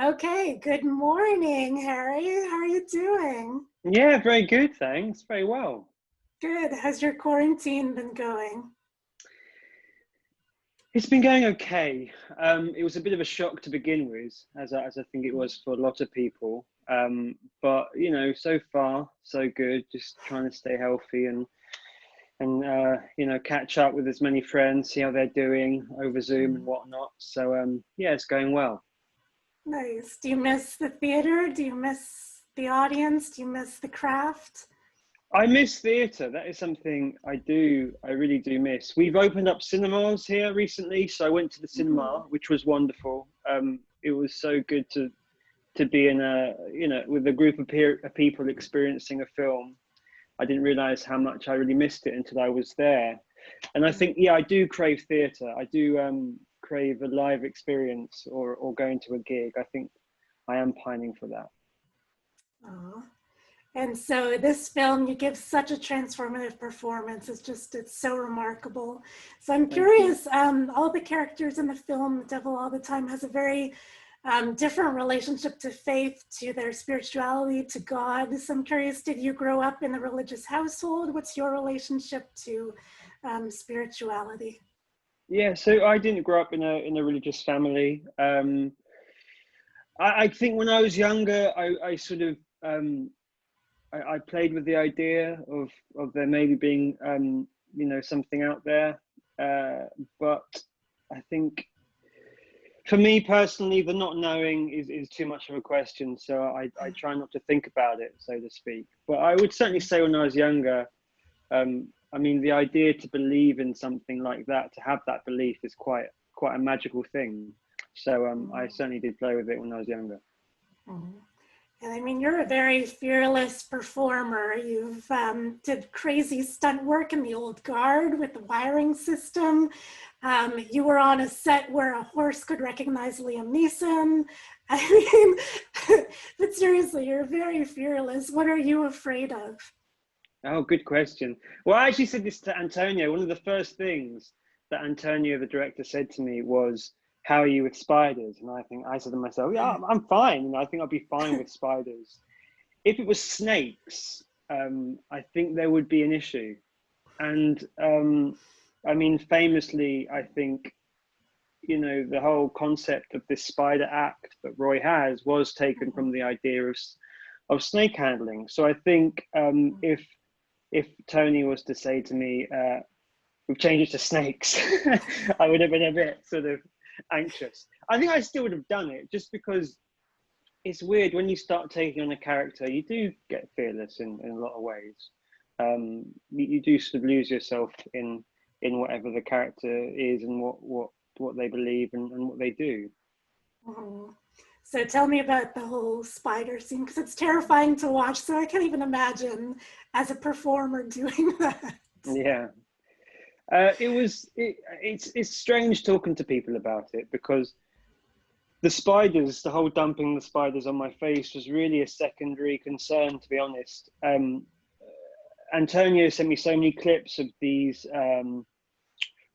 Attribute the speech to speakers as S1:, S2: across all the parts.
S1: Okay, good morning, Harry. How are you doing?
S2: Yeah, very good, thanks. Very well.
S1: Good. How's your quarantine been going?
S2: It's been going okay. It was a bit of a shock to begin with, as I think it was for a lot of people. But so far so good. Just trying to stay healthy and catch up with as many friends, see how they're doing over Zoom and whatnot. So yeah, it's going well.
S1: Nice. Do you miss the theater? Do you miss the audience? Do you miss the craft?
S2: I miss theatre. That is something I really do miss. We've opened up cinemas here recently, so I went to the cinema, which was wonderful. It was so good to be in with a group of people experiencing a film. I didn't realize how much I really missed it until I was there. And I think, yeah, I do crave theatre. I do crave a live experience or going to a gig. I think I am pining for that.
S1: Aw. And so this film, you give such a transformative performance. It's so remarkable. So I'm
S2: Thank you.
S1: curious, all the characters in the film, the devil all the time has a very different relationship to faith, to their spirituality, to God. So I'm curious, did you grow up in a religious household? What's your relationship to spirituality?
S2: Yeah, so I didn't grow up in a religious family. I think when I was younger, I sort of I played with the idea of there maybe being something out there, but I think for me personally, the not knowing is too much of a question. So I try not to think about it, so to speak. But I would certainly say when I was younger, I mean, the idea to believe in something like that, to have that belief, is quite a magical thing. So I certainly did play with it when I was younger.
S1: And I mean, you're a very fearless performer. You've did crazy stunt work in the old guard with the wiring system. You were on a set where a horse could recognize Liam Neeson. I mean, but seriously, you're very fearless. What are you afraid of?
S2: Oh, good question. Well, I actually said this to Antonio. One of the first things that Antonio, the director, said to me was, "How are you with spiders?" And I said to myself, "Yeah, I'm fine. I think I'll be fine with spiders." If it was snakes, I think there would be an issue. And I mean, famously, I think the whole concept of this spider act that Roy has was taken from the idea of snake handling. So I think if Tony was to say to me, "We've changed it to snakes," I would have been a bit sort of anxious. I think I still would have done it, just because it's weird when you start taking on a character. You do get fearless in a lot of ways. You do sort of lose yourself in whatever the character is and what they believe and what they do.
S1: Mhm. So tell me about the whole spider scene, because it's terrifying to watch. So I can't even imagine as a performer doing that.
S2: Yeah. It's strange talking to people about it, because the whole dumping the spiders on my face was really a secondary concern, to be honest. Antonio sent me so many clips of these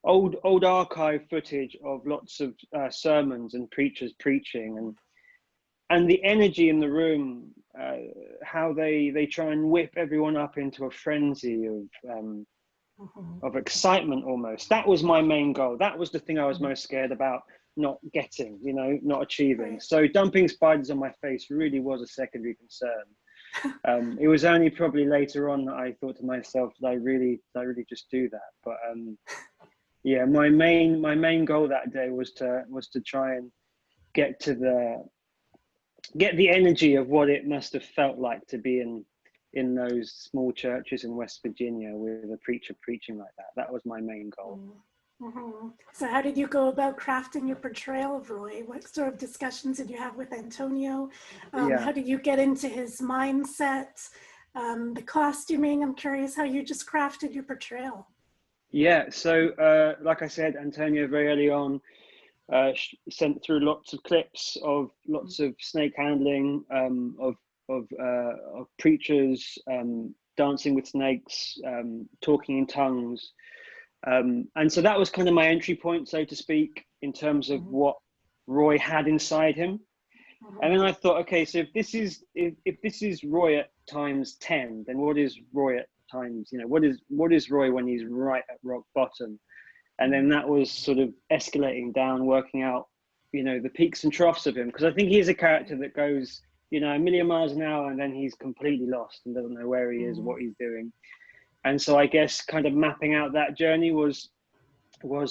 S2: old archive footage of lots of sermons and preachers preaching, and the energy in the room, how they try and whip everyone up into a frenzy of excitement almost. That was my main goal. That was the thing I was most scared about not getting, not achieving.
S1: Right.
S2: So dumping spiders on my face really was a secondary concern. It was only probably later on that I thought to myself, did I really just do that? But yeah, my main goal that day was to try and get the energy of what it must have felt like to be in those small churches in West Virginia with a preacher preaching like that. That was my main goal.
S1: Mm-hmm. So how did you go about crafting your portrayal of Roy? What sort of discussions did you have with Antonio?
S2: Yeah.
S1: How did you get into his mindset? The costuming, I'm curious how you just crafted your portrayal.
S2: Yeah, so like I said, Antonio very early on sent through lots of clips of lots of snake handling, of preachers dancing with snakes, talking in tongues, and so that was kind of my entry point, so to speak, in terms of what Roy had inside him. And then I thought, okay, so if this is Roy at times 10, then what is Roy at times, what is Roy when he's right at rock bottom? And then that was sort of escalating down, working out, the peaks and troughs of him. Because I think he is a character that goes, a million miles an hour, and then he's completely lost and doesn't know where he is, what he's doing. And so I guess kind of mapping out that journey was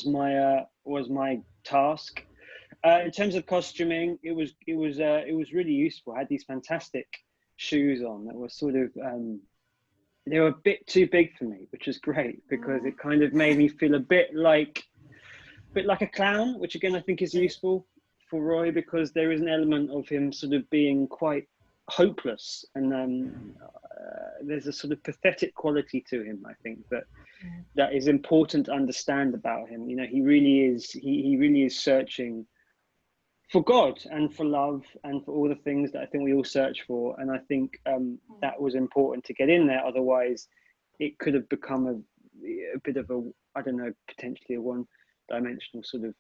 S2: my task. In terms of costuming, it was really useful. I had these fantastic shoes on that were sort of they were a bit too big for me, which was great because it kind of made me feel a bit like a clown, which again I think is useful for Roy because there is an element of him sort of being quite hopeless, and there's a sort of pathetic quality to him. I think that is important to understand about him. He really is searching for God and for love and for all the things that I think we all search for. And I think that was important to get in there. Otherwise, it could have become a bit of potentially a one-dimensional sort of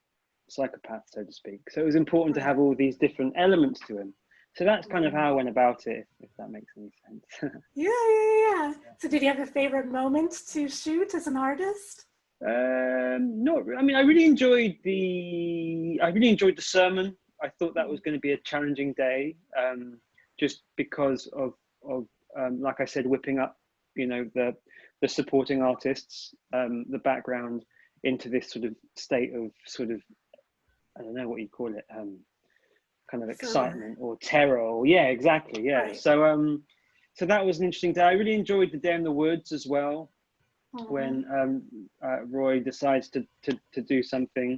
S2: psychopath, so to speak. So it was important to have all these different elements to him. So that's kind of how I went about it, if that makes any sense.
S1: Yeah. So did you have a favorite moment to shoot as an artist?
S2: Not. I mean, I really enjoyed the sermon. I thought that was going to be a challenging day, just because of like I said, whipping up, the supporting artists, the background into this sort of state of sort of, I don't know what you call it, kind of excitement or terror. Or, yeah, exactly. Yeah. Right. So that was an interesting day. I really enjoyed the day in the woods as well. When Roy decides to do something,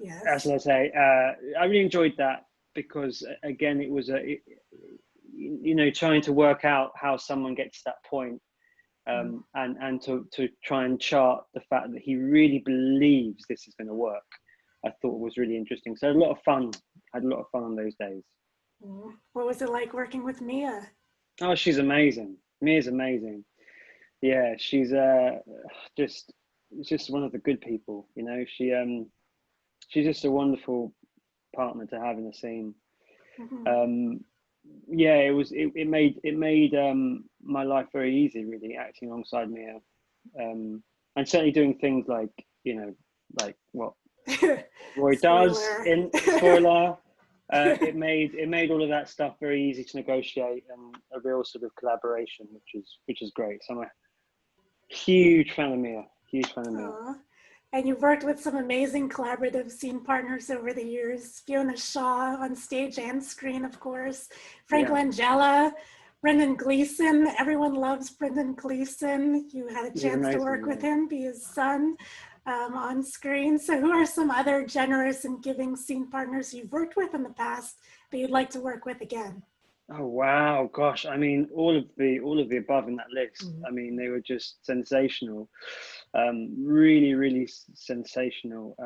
S1: yes.
S2: As I say, I really enjoyed that because again, it was trying to work out how someone gets to that point, and to try and chart the fact that he really believes this is going to work. I thought was really interesting. So I had a lot of fun. On those days.
S1: What was it like working with Mia?
S2: Oh, she's amazing. Mia's amazing. Yeah, she's just one of the good people, she's just a wonderful partner to have in the scene. Yeah, it made my life very easy, really, acting alongside Mia, and certainly doing things like like what Roy does in spoiler. It made all of that stuff very easy to negotiate and a real sort of collaboration, which is great. So I'm a huge fan of Mia.
S1: Aww. And you've worked with some amazing collaborative scene partners over the years. Fiona Shaw on stage and screen, of course. Frank Langella, Brendan Gleeson. Everyone loves Brendan Gleeson. You had a chance to work with him, be his son on screen. So who are some other generous and giving scene partners you've worked with in the past that you'd like to work with again?
S2: Oh wow, gosh! I mean, all of the above in that list. I mean, they were just sensational, really, really sensational.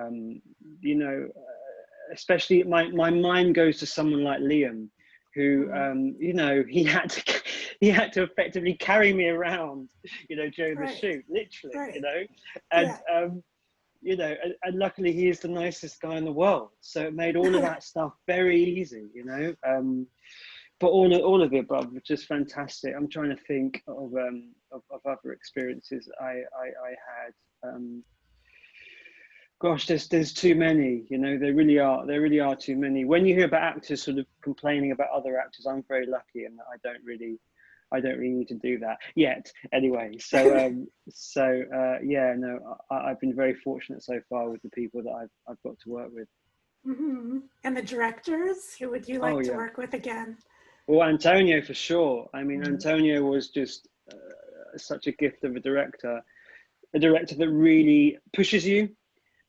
S2: Especially my mind goes to someone like Liam, who he had to effectively carry me around, during the shoot, literally, and and luckily he is the nicest guy in the world, so it made all of that stuff very easy, But all of the above was just fantastic. I'm trying to think of other experiences I had. Gosh, there's too many. There really are too many. When you hear about actors sort of complaining about other actors, I'm very lucky in that I don't really need to do that yet. Anyway, I've been very fortunate so far with the people that I've got to work with.
S1: And the directors, who would you like to work with again?
S2: Well, Antonio for sure. I mean, Antonio was just such a gift of a director that really pushes you,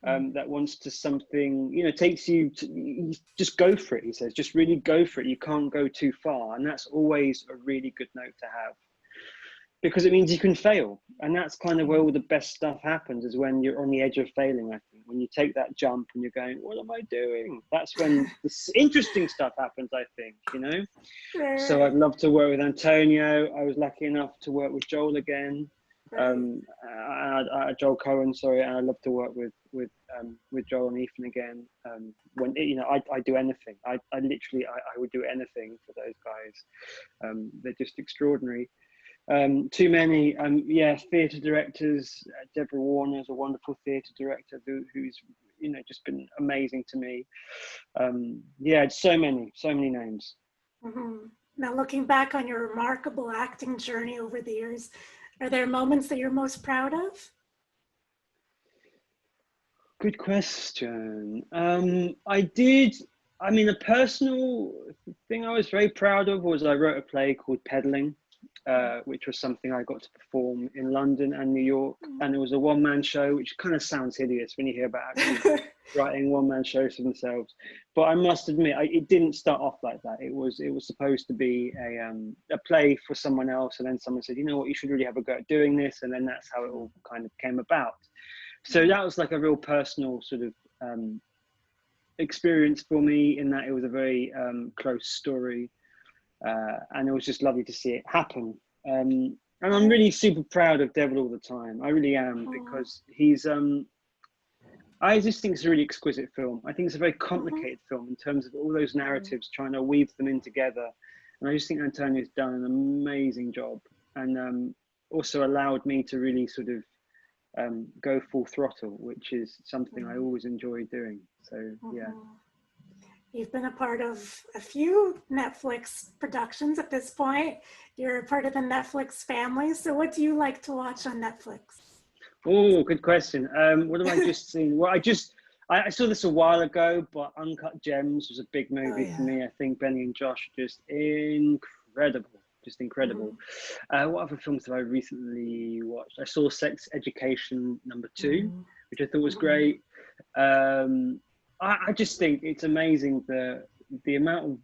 S2: that wants to something, takes you to just go for it. He says, just really go for it. You can't go too far. And that's always a really good note to have, because it means you can fail. And that's kind of where all the best stuff happens, is when you're on the edge of failing, I think. When you take that jump and you're going, what am I doing? That's when the interesting stuff happens, I think, So I'd love to work with Antonio. I was lucky enough to work with Joel again. Joel Coen, sorry, and I love to work with Joel and Ethan again. When I do anything, I literally would do anything for those guys. They're just extraordinary. Too many, theatre directors. Deborah Warner's a wonderful theatre director who's just been amazing to me. So many names.
S1: Mm-hmm. Now, looking back on your remarkable acting journey over the years, are there moments that you're most proud of?
S2: Good question. A personal thing I was very proud of was I wrote a play called Peddling, which was something I got to perform in London and New York. And it was a one-man show, which kind of sounds hideous when you hear about actors writing one-man shows for themselves. But I must admit, it didn't start off like that. It was supposed to be a play for someone else. And then someone said, you know what, you should really have a go at doing this. And then that's how it all kind of came about. So that was like a real personal sort of experience for me, in that it was a very close story. And it was just lovely to see it happen. And I'm really super proud of Devil All the Time. I really am, because he's, I just think it's a really exquisite film. I think it's a very complicated film in terms of all those narratives, trying to weave them in together. And I just think Antonio's done an amazing job, and also allowed me to really sort of go full throttle, which is something I always enjoy doing. So yeah.
S1: You've been a part of a few Netflix productions at this point. You're a part of the Netflix family. So what do you like to watch on Netflix?
S2: Oh, good question. What have I just seen? Well, I saw this a while ago, but Uncut Gems was a big movie for me. I think Benny and Josh are just incredible. What other films have I recently watched? I saw Sex Education #2, which I thought was great. I just think it's amazing the amount of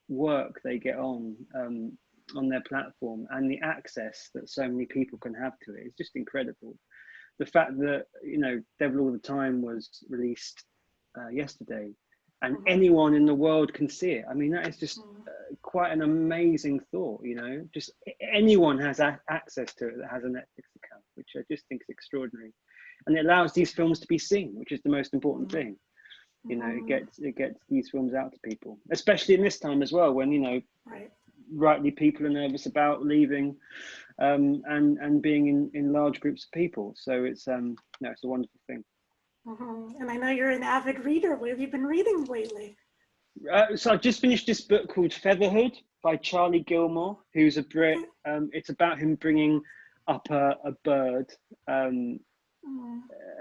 S2: work they get on their platform, and the access that so many people can have to it. It's just incredible. The fact that Devil All the Time was released yesterday, and anyone in the world can see it. I mean, that is just quite an amazing thought. Just anyone has access to it that has a Netflix account, which I just think is extraordinary, and it allows these films to be seen, which is the most important thing. It gets these films out to people, especially in this time as well, when rightly people are nervous about leaving and being in large groups of people. So it's it's a wonderful thing.
S1: And I know you're an avid reader. What have you been reading lately?
S2: So I've just finished this book called Featherhood by Charlie Gilmore, who's a Brit. It's about him bringing up a bird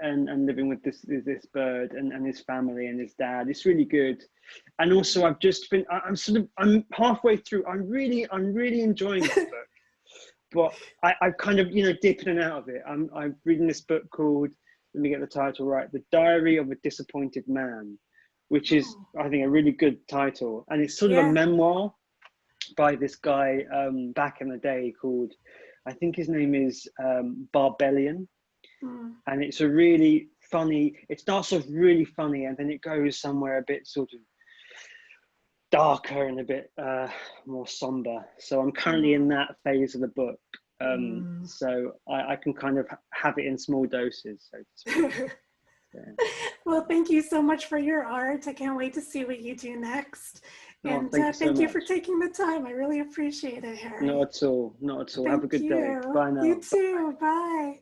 S2: and living with this bird and his family and his dad. It's really good. And also I'm halfway through. I'm really enjoying this book, but I kind of dip in and out of it. I'm reading this book called, let me get the title right, The Diary of a Disappointed Man, which is I think a really good title, and it's sort of a memoir by this guy back in the day called, I think his name is Barbellion. And it's a really funny, it starts off really funny, and then it goes somewhere a bit sort of darker and a bit more somber. So I'm currently in that phase of the book. So I can kind of have it in small doses, so to speak.
S1: Well, thank you so much for your art. I can't wait to see what you do next. And thank you for taking the time. I really appreciate it, Harry.
S2: Not at all. Have a good day. Bye now.
S1: You too. Bye.